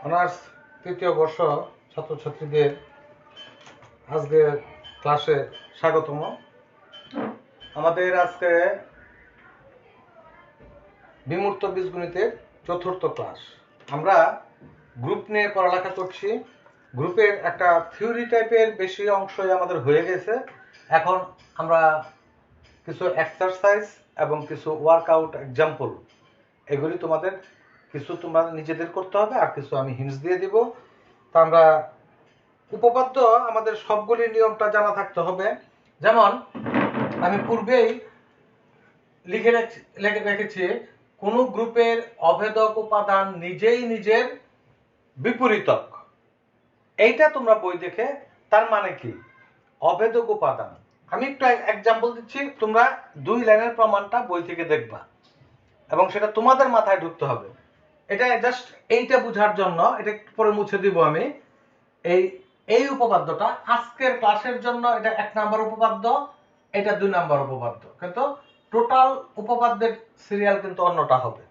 Honours তৃতীয় বর্ষ ছাত্রছাত্রীদের আজকে ক্লাসে স্বাগতম। আমাদের আজকে বিমূর্ত বীজগণিতের চতুর্থ ক্লাস। আমরা গ্রুপ নিয়ে পড়ালেখা করছি। গ্রুপের একটা থিওরি টাইপের বেশি অংশই আমাদের হয়ে গেছে। এখন আমরা কিছু এক্সারসাইজ এবং কিছু ওয়ার্কআউট এক্সাম্পল এগুলি তোমাদের কিছু তোমরা নিজেদের করতে হবে, আর কিছু আমি হিন্টস দিয়ে দিব। তা আমরা উপপাদ্য আমাদের সবগুলি নিয়মটা জানা থাকতে হবে। যেমন আমি পূর্বেই লিখে রেখেছি, কোনো গ্রুপের অভেদক উপাদান নিজেই নিজের বিপরীতক। এইটা তোমরা বই দেখে তার মানে কি অভেদক উপাদান। আমি একটা এক্সাম্পল দিচ্ছি, তোমরা 2 লাইনের প্রমাণটা বই থেকে দেখবা এবং সেটা তোমাদের মাথায় ঢুকতে হবে। এটা জাস্ট এইটা বোঝার জন্য, এটা পরে মুছে দিব আমি। এই উপপাদ্যটা আজকের ক্লাসের জন্য এটা 1 নাম্বার উপপাদ্য, এটা 2 নাম্বার উপপাদ্য, কিন্তু টোটাল উপপাদ্যের সিরিয়াল কিন্তু অন্যটা হবে।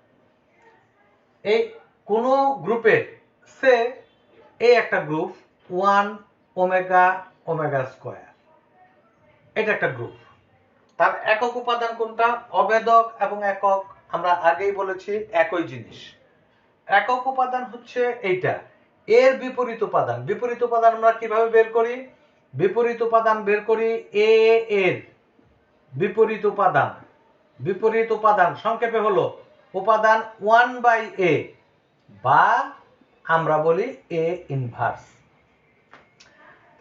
এই কোন গ্রুপের সে এই একটা গ্রুপ 1 ওমেগা ওমেগা স্কয়ার, এটা একটা গ্রুপ। তার একক উপাদান কোনটা? অভেদক এবং একক আমরা আগেই বলেছি একই জিনিস। একক উপাদান হচ্ছে এইটা। এর বিপরীত উপাদান, বিপরীত উপাদান আমরা কিভাবে বের করি? বিপরীত উপাদান বের করি এ এর বিপরীত উপাদান। বিপরীত উপাদান সংক্ষেপে হলো উপাদান 1/a, বা আমরা বলি a ইনভার্স।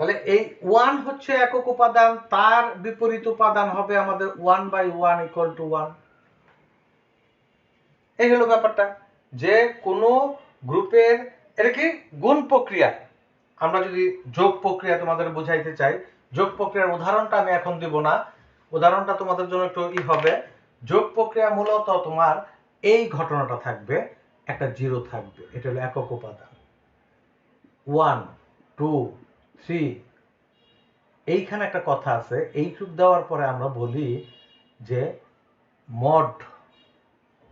তাহলে এই 1 হচ্ছে একক উপাদান, তার বিপরীত উপাদান হবে আমাদের 1/1 = 1। এই হলো ব্যাপারটা, যে কোনো গ্রুপের এটা কি গুণ প্রক্রিয়া। আমরা যদি যোগ প্রক্রিয়া তোমাদের বোঝাইতে চাই, যোগ প্রক্রিয়ার উদাহরণটা আমি এখন দিব না, উদাহরণটা তোমাদের জন্য একটু হবে। যোগ প্রক্রিয়া মূলত তোমার এই ঘটনাটা থাকবে, একটা 0 থাকবে, এটা হলো একক উপাদান। 1 2 3, এইখানে একটা কথা আছে, এইটুক দেওয়ার পরে আমরা বলি যে মড,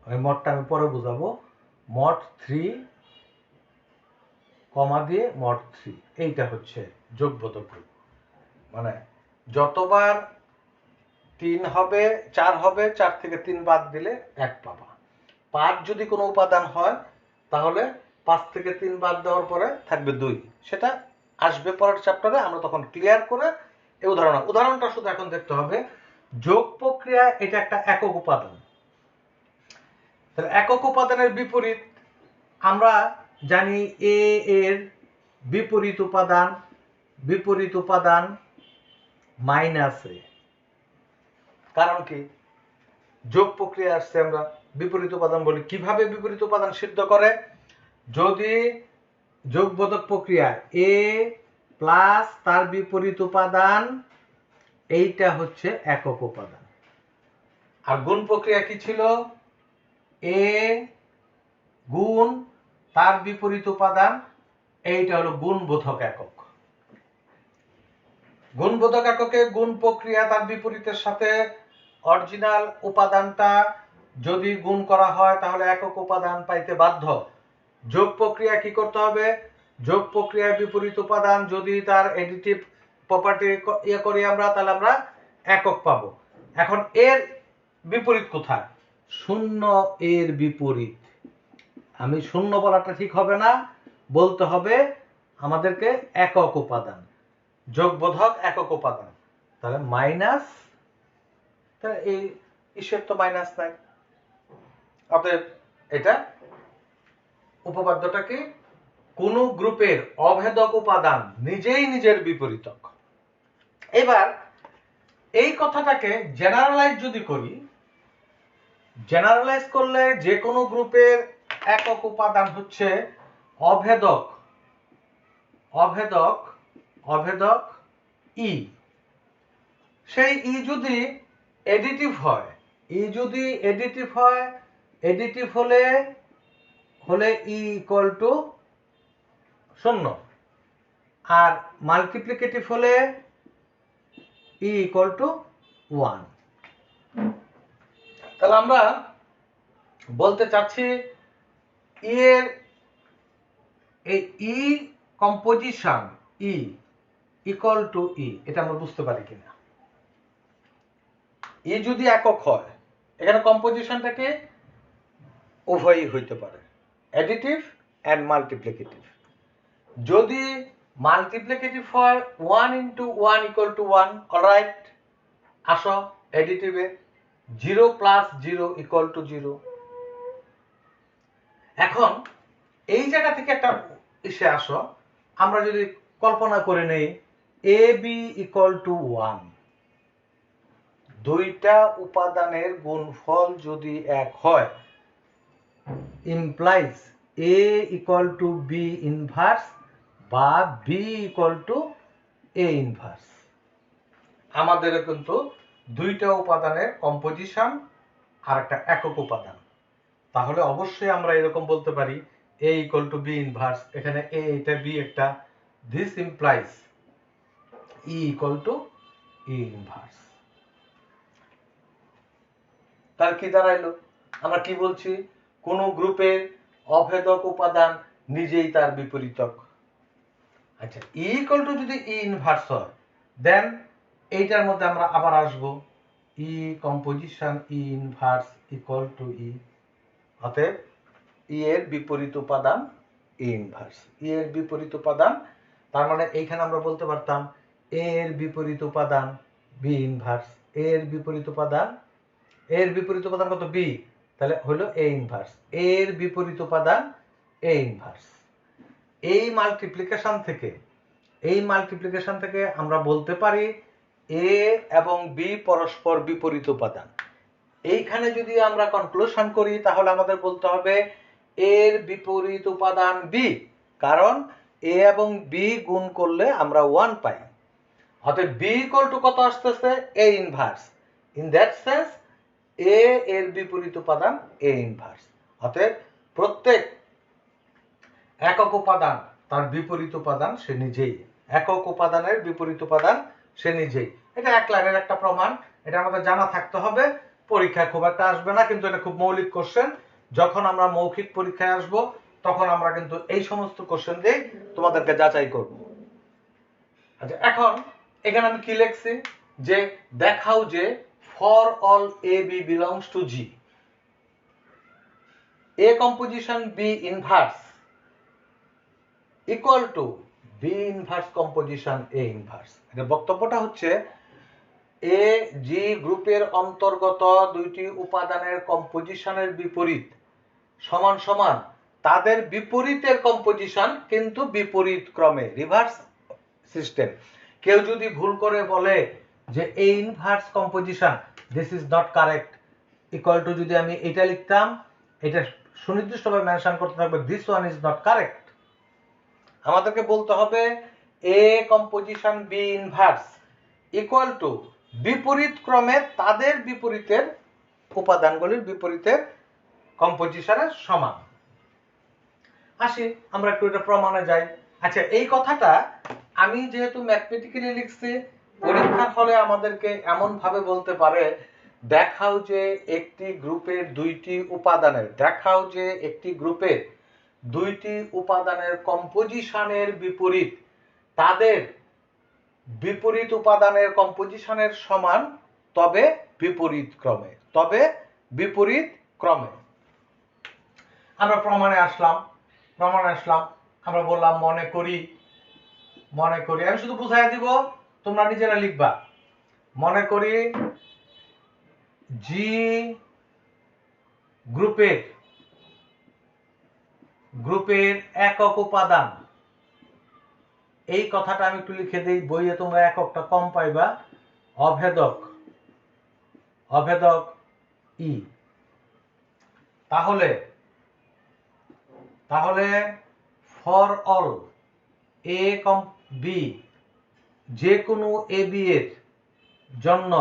ওই মডটা আমি পরে বুঝাবো, মড 3 কমা দিয়ে মড 3, এইটা হচ্ছে যোগবোধক গ্রুপ। মানে যতবার 3 হবে 4 হবে, 4 থেকে 3 বাদ দিলে 1 পাবা। 5 যদি কোনো উপাদান হয় তাহলে 5 থেকে 3 বাদ দেওয়ার পরে থাকবে 2, সেটা আসবে পরের চ্যাপ্টারে, আমরা তখন ক্লিয়ার করে এই উদাহরণটা শুধু এখন দেখতে হবে। যোগ প্রক্রিয়া এটা একটা একক উপাদান। তাহলে একক উপাদানের বিপরীত আমরা জানি এ এর বিপরীত উপাদান -a। কারণ কি? যোগ প্রক্রিয়া আসছে, আমরা বিপরীত উপাদান বলি। কিভাবে বিপরীত উপাদান সিদ্ধ করে? যদি যোগবোধক প্রক্রিয়া a প্লাস তার বিপরীত উপাদান, এইটা হচ্ছে একক উপাদান। আর গুণ প্রক্রিয়া কি ছিল? a গুণ তার বিপরীত উপাদান, এইটা হলো গুণবোধক একক। গুণবোধক এককে গুণ প্রক্রিয়া তার বিপরীতের সাথে অরিজিনাল উপাদানটা যদি গুণ করা হয় তাহলে একক উপাদান পাইতে বাধ্য। যোগ প্রক্রিয়া কি করতে হবে? যোগ প্রক্রিয়ার বিপরীত উপাদান যদি তার এডিটিভ প্রপার্টি করি আমরা, তাহলে আমরা একক পাবো। এখন এর বিপরীত কোথায়? 0 এর বিপরীত। আমি 0 বলাটা ঠিক হবে না, বলতে হবে আমাদেরকে একক উপাদান, যোগবোধক একক উপাদান। তাহলে মাইনাস, তাহলে এই ইসের তো মাইনাস নাই, অতএব এটা উপপাদ্যটা কি? কোন গ্রুপের অভেদক উপাদান নিজেই নিজের বিপরীতক। এবার এই কথাটাকে জেনারেলাইজ যদি করি, জেনারেলাইজ করলে যে কোনো গ্রুপের একক উপাদান হচ্ছে অভেদক ই। সেই ই যদি এডিটিভ হয়, এডিটিভ হলে ই ইকুয়াল টু 0, আর মাল্টিপ্লিকেটিভ হলে ই ইকুয়াল টু 1। তাহলে আমরা বলতে চাচ্ছি এর এই ই কম্পোজিশন ই ইকুয়াল টু ই, এটা আমরা বুঝতে পারি কিনা। ই যদি একক হয়, এখানে কম্পোজিশনটাকে উভয়ই হইতে পারে, অ্যাডিটিভ অ্যান্ড মাল্টিপ্লিকেটিভ। যদি মাল্টিপ্লিকেটিভ হয় 1 × 1 = 1, অলরাইট, আসো অ্যাডিটিভে 0 + 0 = 0। এখন এই জায়গা থেকে একটা এসে আসো, আমরা যদি কল্পনা করে নেই এ বি = 1, দুইটা উপাদানের গুণফল যদি এক হয়, ইমপ্লাইজ এ = বি ইনভার্স বা বি = এ ইনভার্স। আমাদের কিন্তু দুইটা উপাদানের কম্পোজিশন আর একটা একক উপাদান, তাহলে অবশ্যই আমরা এরকম বলতে পারি এ = বি ইনভার্স, এখানে এ এটা বি একটা, this implies E = E inverse. তার কি দাঁড়াইলো? আমরা কি বলছি? কোন গ্রুপের অভেদক উপাদান নিজেই তার বিপরীতক। আচ্ছা, ই = যদি ই ইনভার্স হয়, দেন এইটার মধ্যে আমরা আবার আসবো ই কম্পোজিশন ই ইনভার্স = ই, অতএব ই এর বিপরীত উপাদান ই ইনভার্স। ই এর বিপরীত উপাদান, তার মানে এইখানে আমরা বলতে পারতাম এ এর বিপরীত উপাদান বি ইনভার্স, এ এর বিপরীত উপাদান, এর বিপরীত উপাদান কত? বি, তাহলে হলো এ ইনভার্স, এর বিপরীত উপাদান এ ইনভার্স। এই মাল্টিপ্লিকেশন থেকে আমরা বলতে পারি এ এবং বি পরস্পর বিপরীত উপাদান। এইখানে যদি আমরা কনক্লুশন করি, তাহলে আমাদের বলতে হবে এর বিপরীত উপাদান বি, কারণ এ এবং বি গুণ করলে আমরা 1 পাই। অতএব বি = কত আসতেছে? A inverse. In that sense এ এর বিপরীত উপাদান এ ইনভার্স। অতএব প্রত্যেক একক উপাদান তার বিপরীত উপাদান সে নিজেই, একক উপাদানের বিপরীত উপাদান সে নিজেই। এটা এক লাইনের একটা প্রমাণ, এটা আমাদের জানা থাকতে হবে। পরীক্ষায় খুব একটা আসবে না, কিন্তু এটা খুব মৌলিক কোশ্চেন। যখন আমরা মৌখিক পরীক্ষায় আসব, তখন আমরা কিন্তু এই সমস্ত কোশ্চেন দিয়ে তোমাদেরকে যাচাই করব। আচ্ছা, এখন এখানে আমি কি লিখছি? যে দেখাও যে for all A B belongs to G, a composition B inverse equal to B inverse composition A inverse. এর বক্তব্যটা হচ্ছে এ জি গ্রুপের অন্তর্গত দুইটি উপাদানের কম্পোজিশনের বিপরীত সমান সমান তাদের বিপরীতের কম্পোজিশন কিন্তু বিপরীত ক্রমে, রিভার্স সিস্টেম। কেউ যদি ভুল করে বলে যে A inverse composition, this is not correct, equal to যদি আমি এটা লিখতাম, এটা সুনির্দিষ্টভাবে মেনশন করতে থাকবে this one is not correct. আমাদেরকে বলতে হবে A composition B inverse equal to বিপরীত ক্রমে তাদের বিপরীতের উপাদানগুলির বিপরীতের কম্পোজিশনের সমান। আসি আমরা একটু এটা প্রমাণে যাই। আচ্ছা, এই কথাটা আমি যেহেতু ম্যাথমেটিক্যালি লিখছি, পরীক্ষার হলে আমাদেরকে এমন ভাবে বলতে পারে দেখাও যে একটি গ্রুপের দুইটি উপাদানের, দেখাও যে একটি গ্রুপের দুইটি উপাদানের কম্পোজিশনের বিপরীত তাদের বিপরীত উপাদানের কম্পোজিশনের সমান, তবে বিপরীত ক্রমে, তবে বিপরীত ক্রমে। আমরা প্রমাণে আসলাম, আমরা বললাম মনে করি, আমি শুধু বুঝাই দিব, তোমরা নিজেরা লিখবা। মনে করি জি গ্রুপের একক উপাদান, এই কথাটা আমি একটু লিখে দিই, বইয়ে তোমরা এককটা কম পাইবা, অভেদক ই। তাহলে ফর অল এ বি, যে কোনো এ বি এর জন্য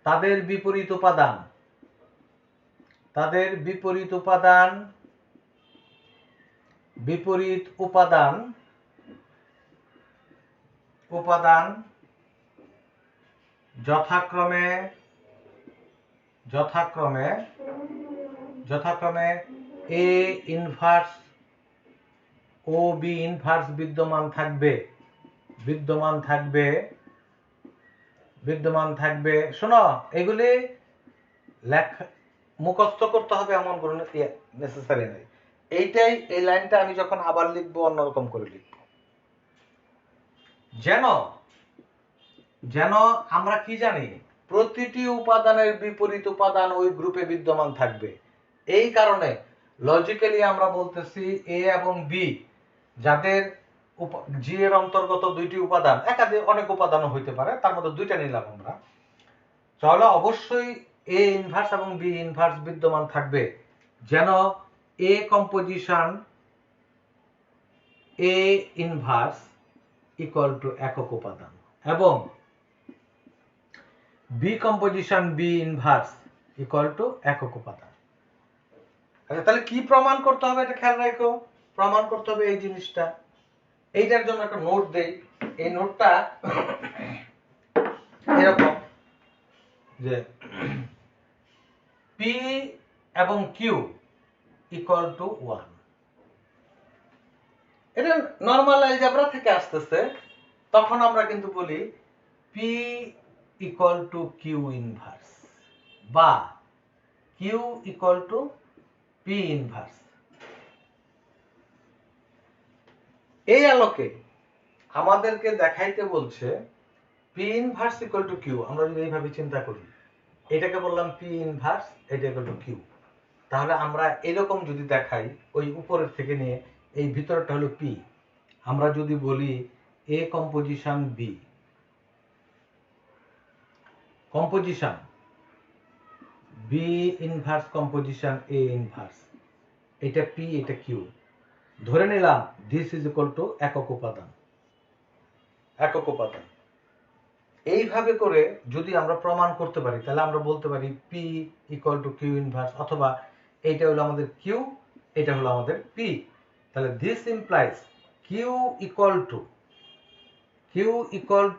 তাদের বিপরীত উপাদান যথাক্রমে এ ইনভার্স ও বি ইনভার্স বিদ্যমান থাকবে শোনো, এগুলি মুখস্থ করতে হবে এমন কোনো নেসেসারি নেই। এই লাইনটা আমি যখন আবার লিখবো অন্যরকম করে লিখবো, যেন আমরা কি জানি, প্রতিটি উপাদানের বিপরীত উপাদান ওই গ্রুপে বিদ্যমান থাকবে। এই কারণে লজিক্যালি আমরা বলতেছি এ এবং বি, যাদের জি এর অন্তর্গত দুইটি উপাদান, অনেক উপাদানও হইতে পারে, তার মধ্যে দুইটা নিলাম আমরা, তাহলে অবশ্যই এ ইনভার্স এবং বি ইনভার্স বিদ্যমান থাকবে, যেন এ composition A inverse equal to একক উপাদান এবং B composition B inverse equal to একক উপাদান। আচ্ছা, তাহলে কি প্রমাণ করতে হবে এটা খেয়াল রাখো। প্রমাণ করতে হবে এই জিনিসটা। এইটার জন্য একটা নোট দেই। এই নোটটা এরকম যে পি এবং কিউ ইকুয়াল টু 1। এটা নরমাল অ্যালজেব্রা থেকে আসতেছে। তখন আমরা কিন্তু বলি P equal to Q inverse বা Q equal to P inverse. এই আলোকে আমাদেরকে দেখাইতে বলছে P inverse equal to Q. আমরা যদি এইভাবে চিন্তা করি, এটাকে বললাম পি ইনভার্স, এটা ইকুয়াল টু কিউ, তাহলে আমরা এরকম যদি দেখাই, ওই উপরের থেকে নিয়ে এই ভিতরটা হলো পি, আমরা যদি বলি a composition B, composition B inverse composition A inverse, এটা পি এটা কিউ, ধরে নিলাম দিস ইজ ইকুয়াল টু একক উপাদান। এইভাবে করে যদি আমরা প্রমাণ করতে পারি, তাহলে আমরা বলতে পারি p equal to Q inverse, অথবা এইটা হলো আমাদের কিউ, এটা হলো আমাদের পি। তাহলে this implies Q equal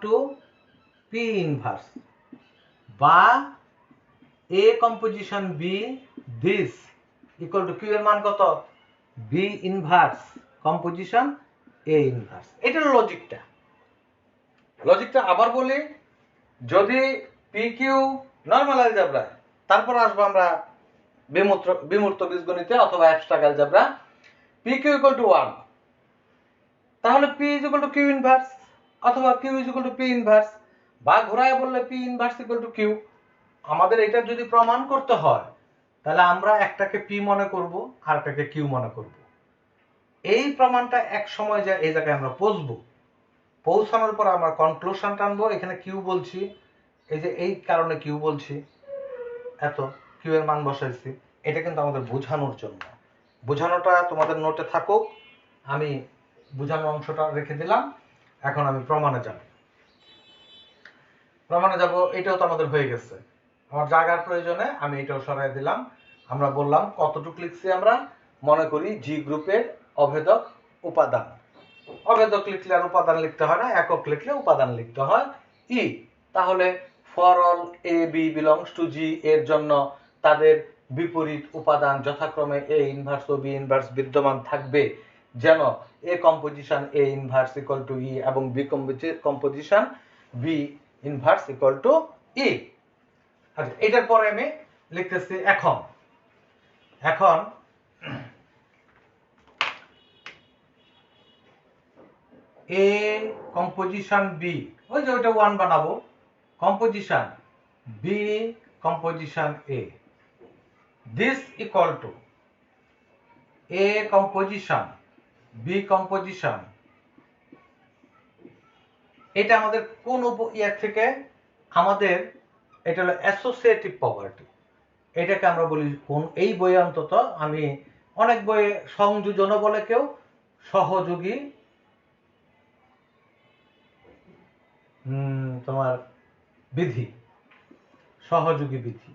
to P inverse বা A composition B, this equal to Q এর মান কত, বি ইনভার্স কম্পোজিশন এ ইনভার্স। এটা হলো লজিকটা আবার বলি, যদি পি কিউ নরমাল অ্যালজেব্রা, তারপর আসবো আমরা বিমূর্ত বীজগণিতে অথবা abstract algebra, P Q equal to 1, তাহলে P is equal to Q inverse, অথবা Q is equal to P inverse, বা ঘোরায় বললে P inverse equal to Q. আমাদের এটা যদি প্রমাণ করতে হয়, তাহলে আমরা একটাকে পি মনে করব আর একটাকে কিউ মনে করব। এই প্রমাণটা এক সময় এই জায়গায় আমরা পৌঁছানোর পর আমরা কনক্লুশন টানবো। এখানে কিউ বলছি, এই যে এই কারণে কিউ বলছি, এত কিউ এর মান বসাইছি, এটা কিন্তু আমাদের বোঝানোর জন্য। বোঝানোটা তোমাদের নোটে থাকুক, আমি বোঝানোর অংশটা রেখে দিলাম। এখন আমি প্রমাণে যাব। এটাও তো আমাদের হয়ে গেছে। আমার জায়গার প্রয়োজনে আমি এটাও সরাই দিলাম। আমরা বললাম কতটুকু লিখছি, আমরা মনে করি জি গ্রুপের অভেদক উপাদান। অভেদক লিখলে আর উপাদান লিখতে হয় না, একক লিখলে উপাদান লিখতে হয় ই। তাহলে for all A B belongs to G এর জন্য তাদের বিপরীত উপাদান যথাক্রমে এ ইনভার্স ও বি ইনভার্স বিদ্যমান থাকবে, যেন এ composition A inverse equal to E এবং B composition B inverse equal to E. আচ্ছা, এটার পরে আমি লিখতেছি এখন এ কম্পোজিশন বি, ওই যে ওইটা 1 বানাবো, composition B composition A, this equal to a composition B composition. এটা আমাদের কোন ইয়ার থেকে, আমাদের এটা হলো অ্যাসোসিয়েটিভ প্রপার্টি। এটাকে আমরা বলি কোন, এই বইয়ে অন্তত, আমি অনেক বইয়ে সংযোজনও বলে কেউ, সহযোগী তোমার বিধি, সহযোগী বিধি।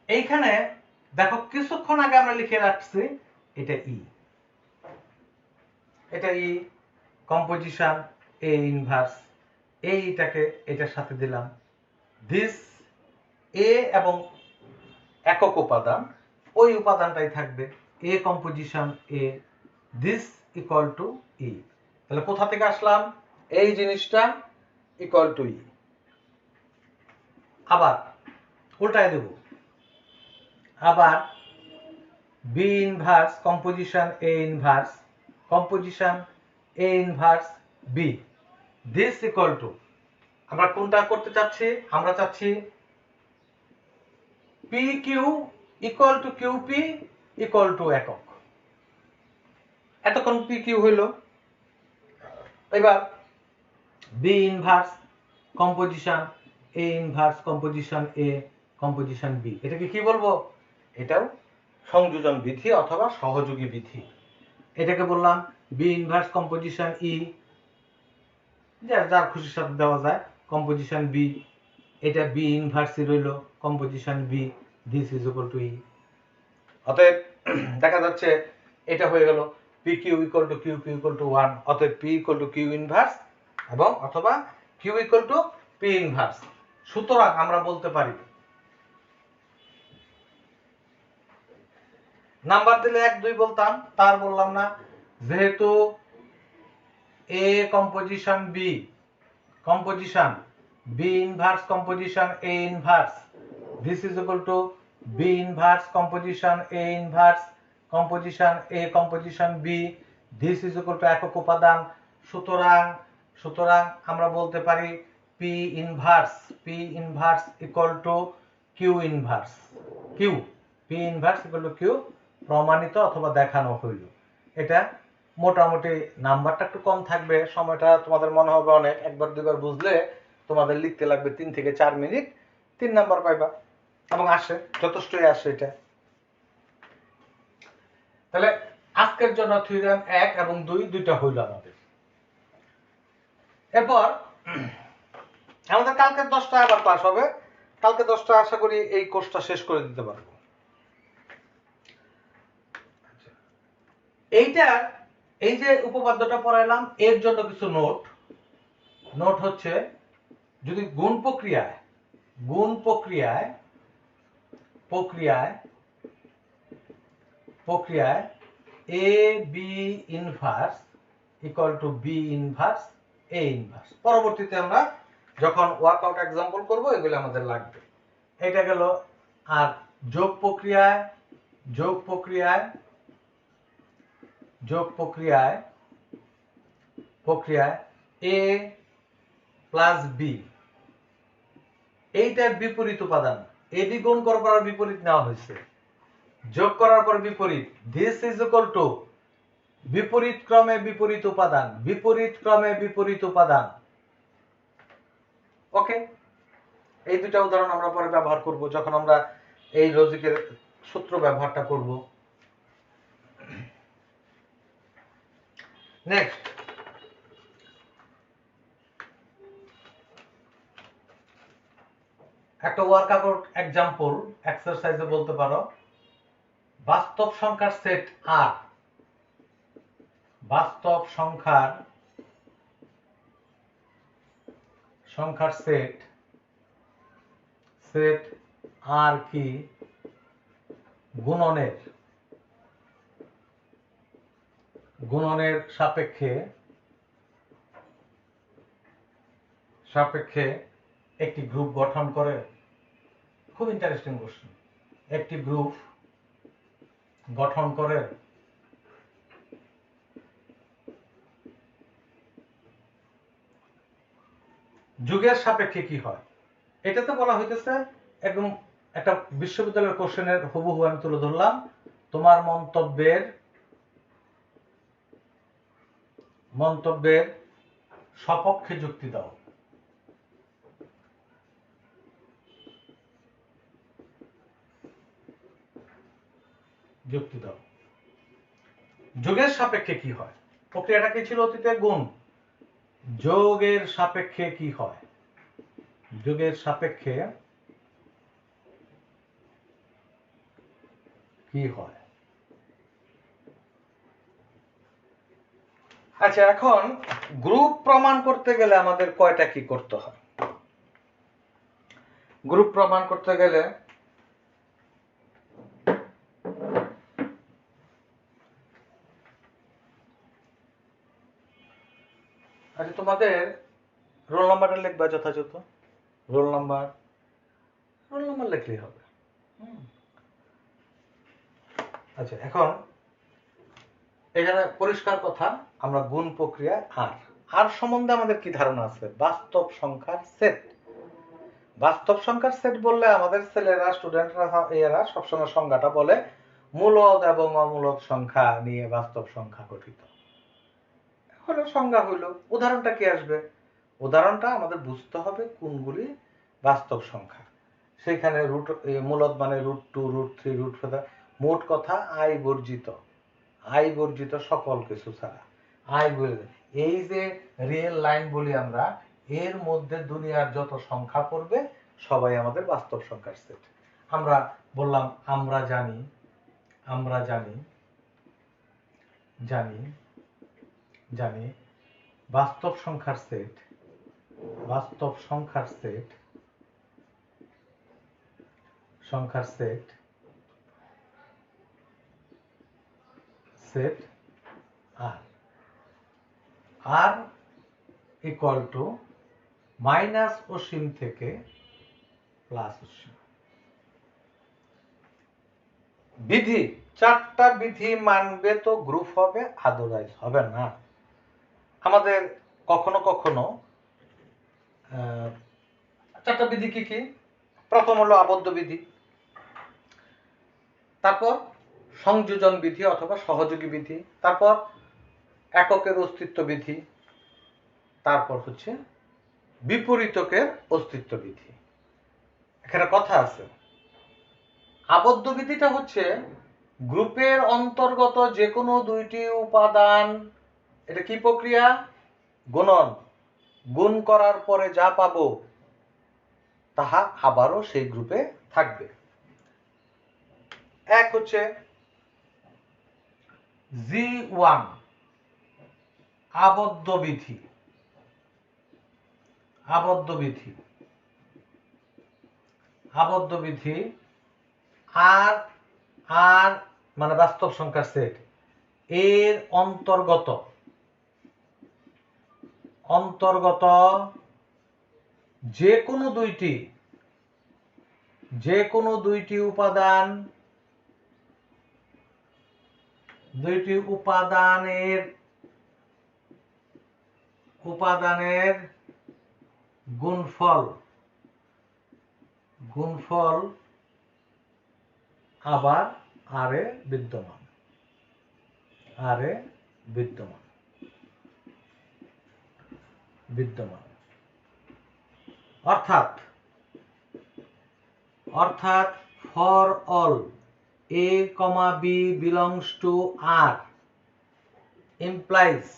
এইখানে দেখো কিছুক্ষণ আগে আমরা লিখে রাখছি এটা ই কম্পোজিশন এ ইনভার্স, এইটাকে এটার সাথে দিলাম, দিস এ এবং একক উপাদান, ওই উপাদানটাই থাকবে A composition A, this equal to E. তাহলে কোথা থেকে আসলাম? এই জিনিসটা ইকুয়াল টু ই। আবার উল্টায় দেব, আবার b inverse composition A inverse composition A inverse b, this equal to, আমরা কোনটা করতে চাচ্ছি? আমরা চাচ্ছি p Q equal to Q P equal to একক। এতক্ষণ পি কিউ হইল, এবার বি ইনভার্স কম্পোজিশন এ ইনভার্স কম্পোজিশন এ কম্পোজিশন বি, এটাকে কি বলবো? এটাও সংযোজন বিধি অথবা সহযোগী বিধি। এটাকে বললাম বি ইনভার্স কম্পোজিশন ই, যার খুশির সাথে দেওয়া যায়, কম্পোজিশন বি, এটা বি ইনভার্স রইল composition B, this is equal to E. অতএব দেখা যাচ্ছে এটা হয়ে গেল P Q equal to Q P equal to 1, অতএব P equal to Q inverse এবং অথবা Q equal to P inverse. সুতরাং আমরা বলতে পারি, নাম্বার দিলে 1 2 বলতাম, তার বললাম না, যেহেতু A composition B composition B inverse composition A inverse, this is equal to B inverse composition A inverse composition A composition B, this is equal to একক উপাদান। সুতরাং আমরা বলতে পারি P inverse equal to Q inverse Q, P inverse equal to Q প্রমাণিত অথবা দেখানো হইল। এটা মোটামুটি নাম্বারটা একটু কম থাকবে, সময়টা তোমাদের মনে হবে অনেক, একবার দুইবার বুঝলে তোমাদের লিখতে লাগবে 3 থেকে 4 মিনিট, 3 নাম্বার পাইবা এবং আসে, যথেষ্টই আসে এটা। তাহলে আজকের জন্য থিওরেম 1 এবং 2 দুইটা হইল আমাদের। এরপর আমাদের কালকে 10টা আবার ক্লাস হবে, কালকে 10টা আশা করি এই কোর্সটা শেষ করে দিতে পারবো। এইটা, এই যে উপপাদ্যটা পড়াইলাম, এর জন্য কিছু নোট হচ্ছে, যদি গুণ প্রক্রিয়ায় A B inverse equal to B inverse A inverse, পরবর্তীতে আমরা যখন ওয়ার্কআউট এক্সাম্পল করব এগুলো আমাদের লাগবে। এটা গেল। আর যোগ প্রক্রিয়ায় এ প্লাস বি, এইটার বিপরীত উপাদান, এ বি গুণ করার বিপরীত নেওয়া হয়েছে, যোগ করার পর বিপরীত, দিস ইজ ইকুয়াল টু বিপরীত ক্রমে বিপরীত উপাদান। ওকে, এই দুটা উদাহরণ আমরা পরে ব্যবহার করব যখন আমরা এই লজিকের সূত্র ব্যবহারটা করব। নেক্সট, একটা ওয়ার্কআউট এক্সাম্পল এক্সারসাইজে বলতে পারো, বাস্তব সংখ্যার সেট আর, বাস্তব সংখ্যার সেট আর কি গুণনের সাপেক্ষে একটি গ্রুপ গঠন করে। খুব ইন্টারেস্টিং কোশ্চেন। একটি গ্রুপ গঠন করে যুগের সাপেক্ষে কি হয়? এটাতে বলা হইতেছে, একদম একটা বিশ্ববিদ্যালয়ের কোশ্চেনের হুবহু আমি তুলে ধরলাম। তোমার মন্তব্যের সপক্ষে যুক্তি দাও। যোগের সাপেক্ষে কি হয়? প্রক্রিয়াটা কি ছিল অতীতে? গুণ। যোগের সাপেক্ষে কি হয়? আচ্ছা, এখন গ্রুপ প্রমাণ করতে গেলে আমাদের কয়টা কি করতে হয়? গ্রুপ প্রমাণ করতে গেলে আচ্ছা, তোমাদের রোল নাম্বারটা লিখবা যথাযথ। রোল নাম্বার লিখলেই হবে। আচ্ছা, এখন এখানে পরিষ্কার কথা, আমরা গুণ প্রক্রিয়া আর সম্বন্ধে আমাদের কি ধারণা আছে? বাস্তব সংখ্যার সেট। বাস্তব সংখ্যার সেট বললে আমাদের ছেলেরা, স্টুডেন্টরা, এরা সবসময় সংজ্ঞাটা বলে মূলদ এবং অমূলদ সংখ্যা নিয়ে বাস্তব সংখ্যা গঠিত। হলো সংজ্ঞা হইল, উদাহরণটা কি আসবে? উদাহরণটা আমাদের বুঝতে হবে কোনগুলি বাস্তব সংখ্যা। সেখানে মূলদ মানে √2, √3, √4, মোট কথা আই বর্জিত সকল কিছু ছাড়া। এই যে রিয়েল লাইন বলি আমরা, এর মধ্যে দুনিয়ার যত সংখ্যা পড়বে সবাই আমাদের বাস্তব সংখ্যার সেট। আমরা বললাম আমরা জানি বাস্তব সংখ্যার set R equal to minus অসীম থেকে প্লাস অসীম। বিধি, 4টা বিধি মানবে তো গ্রুপ হবে, আদারওয়াইজ হবে না। আমাদের কখনো 4টা বিধি কি কি? প্রথম হলো আবদ্ধ বিধি, তারপর সংযোজন বিধি অথবা সহযোগী বিধি, তারপর এককের অস্তিত্ব বিধি, তারপর হচ্ছে বিপরীতকের অস্তিত্ব বিধি। এখানে কথা আছে, আবদ্ধ বিধিটা হচ্ছে গ্রুপের অন্তর্গত যে কোনো 2টি উপাদান, এটা কি প্রক্রিয়া? গুণন। গুণ করার পরে যা পাবো তাহা আবারও সেই গ্রুপে থাকবে। এক হচ্ছে G1 আবদ্ধ বিধি। আর মানে বাস্তব সংখ্যার সেট, এর অন্তর্গত যে কোনো দুইটি উপাদানের গুণফল আবার আরে বিদ্যমান। অর্থাৎ for all a, b belongs to R implies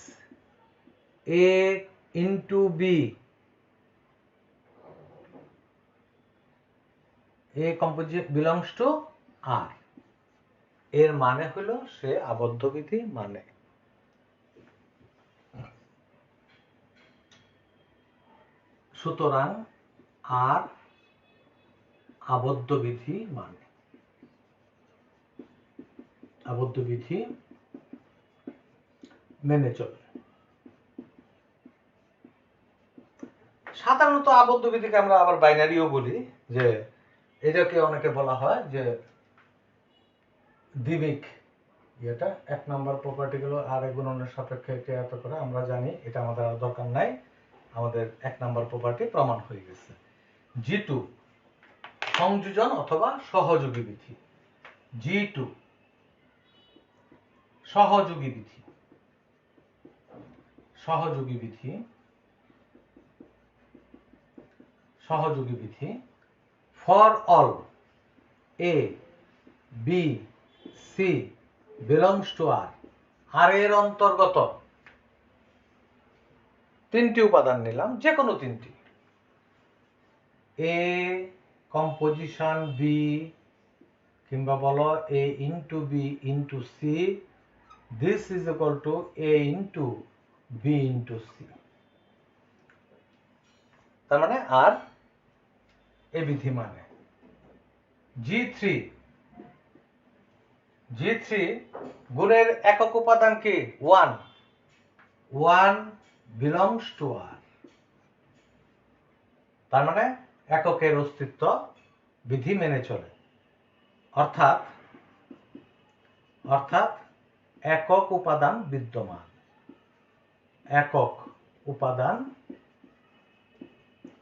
a into b belongs to R, এর মানে হলো সে আবদ্ধ বিধি মানে। সুতরাং আর আবদ্ধ বিধি মেনে চলে। সাধারণত আবদ্ধ বিধিকে আমরা আবার বাইনারিও বলি, যে এটাকে অনেকে বলা হয় যে দ্বিমিক। এটা 1 নম্বর প্রপার্টি গুলো আর গুণনের সাপেক্ষে এত করে, আমরা জানি এটা আমাদের আর দরকার নাই, আমাদের 1 নম্বর প্রপার্টি প্রমাণ হয়ে গেছে। G2 সংযোজন অথবা সহযোগী বিধি। G2 সহযোগী বিধি for all A, B, C belongs to R, আর এর অন্তর্গত 3টি উপাদান নিলাম, যে কোনো 3টি, A কম্পোজিশন B, কিংবা বলো A into B into C, this is equal to A into B into C। তার মানে আর এই বিধি মানে। G3 গুণের একক উপাদান কি? 1 belongs to R। তার মানে এককের অস্তিত্ব বিধি মেনে চলে, অর্থাৎ একক উপাদান বিদ্যমান, একক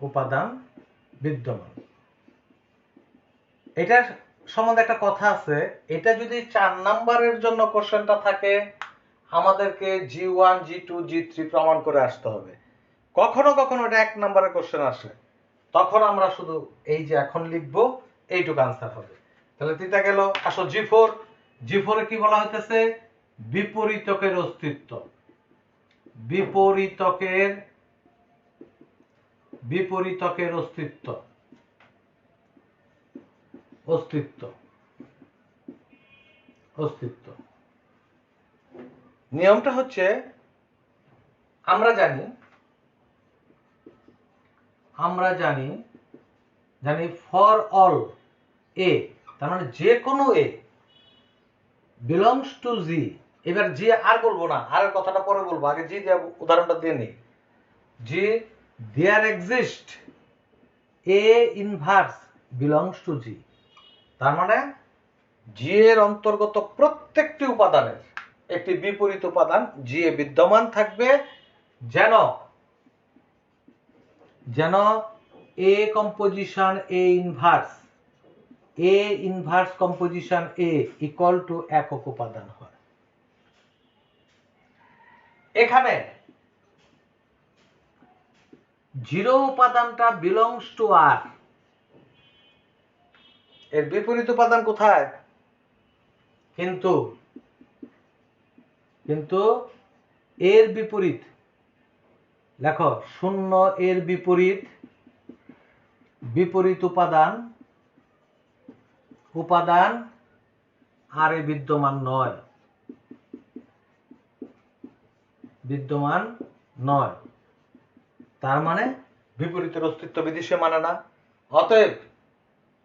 উপাদান বিদ্যমান। এটা সম্বন্ধে একটা কথা আছে, এটা যদি 4 নাম্বারের জন্য কোশ্চেনটা থাকে আমাদেরকে G1 G2 G3 প্রমাণ করে আসতে হবে। কখনো কখনো এটা 1 নাম্বারের কোশ্চেন আসে, তখন আমরা শুধু এই যে এখন লিখবো এইটুকু আনসার হবে। তাহলে তিনটা গেল। আসো G4 এ কি বলা হইতেছে? বিপরীতকের অস্তিত্ব। বিপরীতকের অস্তিত্ব। নিয়মটা হচ্ছে আমরা জানি ফর অল এ, তার মানে যে কোনো এ বিলংস টু জি। এবার জি আর বলবো না, আর কথাটা পরে বলবো, আগে জি দিয়ে উদাহরণটা দিয়ে নিই। G there exist A inverse belongs to G. তার মানে জি এর অন্তর্গত প্রত্যেকটি উপাদানের একটি বিপরীত উপাদান জি এ বিদ্যমান থাকবে, যেন এ composition A inverse composition A equal to একক উপাদান হয়। এখানে 0 উপাদানটা বিলংস টু আর, এর বিপরীত উপাদান কোথায়? কিন্তু এর বিপরীত লেখো, 0 এর বিপরীত উপাদান আর এ বিদ্যমান নয়। তার মানে বিপরীতের অস্তিত্ব বিধি সে মানে না। অতএব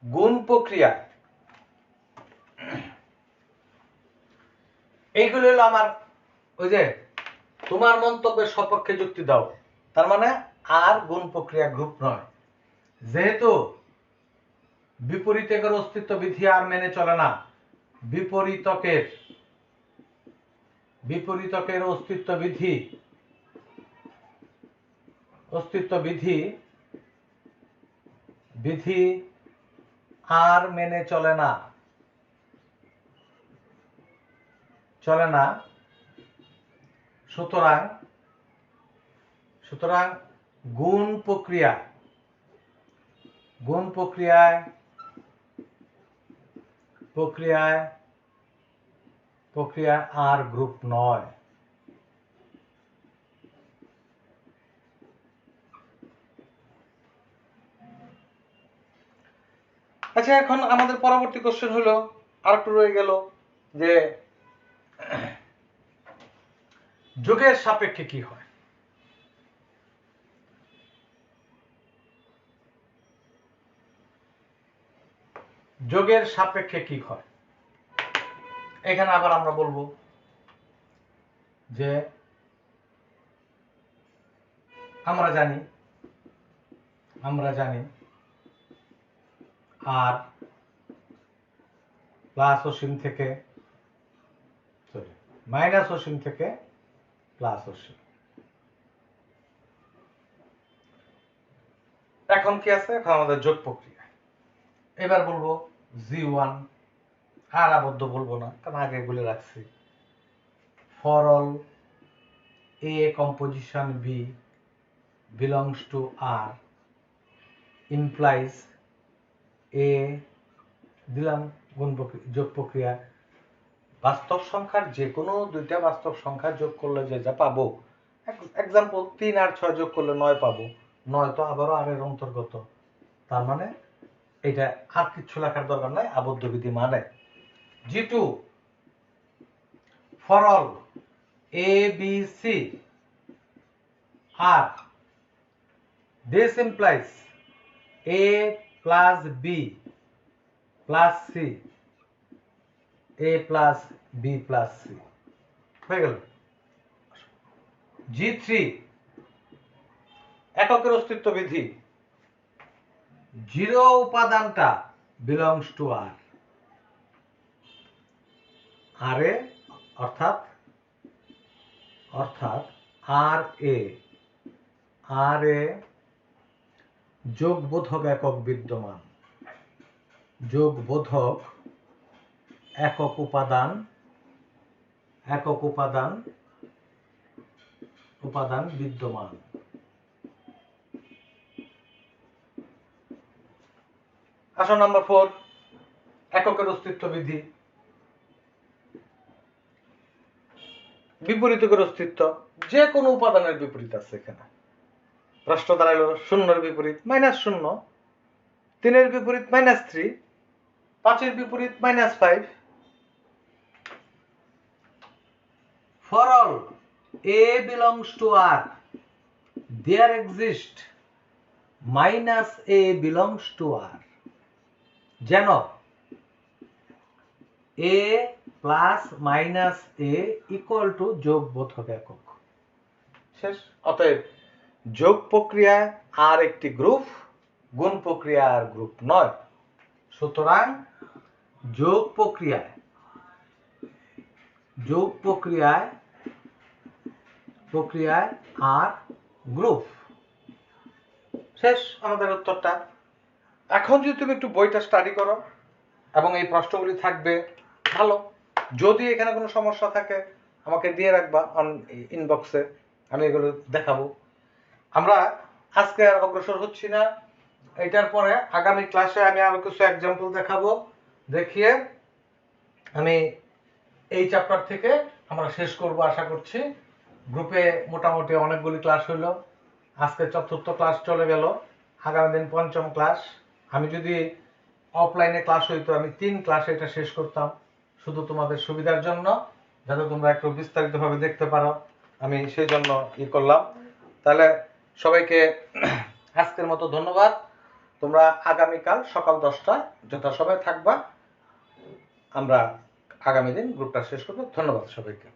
গুণ প্রক্রিয়া, এইগুলো হলো আমার ওই যে তোমার মন্তব্যের সপক্ষে যুক্তি দাও। তার মানে আর গুণ প্রক্রিয়া গ্রুপ নয়, যেহেতু বিপরীতকের অস্তিত্ব বিধি আর মেনে চলে না। বিপরীতকের অস্তিত্ব বিধি আর মেনে চলে না। সুতরাং গুণ প্রক্রিয়ায় আর গ্রুপ নয়। আচ্ছা, এখন আমাদের পরবর্তী কোশ্চেন হলো, আরেকটু রয়ে গেল, যে যোগের সাপেক্ষে কি হয়। এখানে আবার আমরা বলবো যে আমরা জানি আর প্লাস অসীম থেকে মাইনাস অসীম থেকে প্লাস অসীম। এখন কি আছে? এখন আমাদের যোগ প্রক্রিয়া। এবার বলবো G1, আর আবদ্ধ বলবো না, কারণ আগে বলে রাখছি। For all A composition B belongs to R implies A দিলাম যোগ প্রক্রিয়া। বাস্তব সংখ্যার যে কোনো দুইটা বাস্তব সংখ্যা যোগ করলে যে যা পাবো, এক্সাম্পল 3 আর 6 যোগ করলে 9 পাবো। 9 তো আবারও আর এর অন্তর্গত। তার মানে এটা আর কিছু লেখার দরকার নাই, আবদ্ধ বিধি মানে। G2 for all A B C R, this implies A plus B plus C, A plus B plus C হয়ে গেল। G3 এককের অস্তিত্ব বিধি, জিরো উপাদানটা বিলংস টু আর, আরে অর্থাৎ আর এ যোগবোধক একক বিদ্যমান, যোগবোধক একক উপাদান বিদ্যমান। আসো নাম্বার 4, এককের অস্তিত্ব বিধি, বিপরীতকের অস্তিত্ব, যে কোনো উপাদানের বিপরীত আছে এখানে। প্রশ্ন দাঁড়াইলো শূন্যের বিপরীত -0, 3-এর বিপরীত -3, 5-এর বিপরীত -5। For all A belongs to R, there exists -A belongs to R, যেন A plus minus A equal to যোগবোধক একক। শেষ। অতএব যোগ প্রক্রিয়ায় আর একটি গ্রুপ, গুণ প্রক্রিয়া আর গ্রুপ নয়। সুতরাং যোগ প্রক্রিয়ায় আর গ্রুপ। শেষ আমাদের উত্তরটা। এখন যদি তুমি একটু বইটা স্টাডি করো এবং এই প্রশ্নগুলি থাকবে ভালো। যদি এখানে কোনো সমস্যা থাকে আমাকে দিয়ে রাখবা ইনবক্সে, আমি এগুলো দেখাবো। আমরা আজকে আর অগ্রসর হচ্ছি না, এটার পরে আগামী ক্লাসে আমি আরো কিছু এক্সাম্পল দেখাবো, দেখিয়ে আমি এই চ্যাপ্টার থেকে আমরা শেষ করব আশা করছি। গ্রুপে মোটামুটি অনেকগুলি ক্লাস হইলো, আজকে 4র্থ ক্লাস চলে গেল, আগামী দিন 5ম ক্লাস। আমি যদি অফলাইনে ক্লাস হইতো আমি 3 ক্লাসে এটা শেষ করতাম, শুধু তোমাদের সুবিধার জন্য, যাতে তোমরা একটু বিস্তারিতভাবে দেখতে পারো, আমি সেই জন্য করলাম। তাহলে সবাইকে আজকের মতো ধন্যবাদ। তোমরা আগামীকাল সকাল 10টায় যথাসময়ে থাকবা। আমরা আগামী দিন গ্রুপটা শেষ করবো। ধন্যবাদ সবাইকে।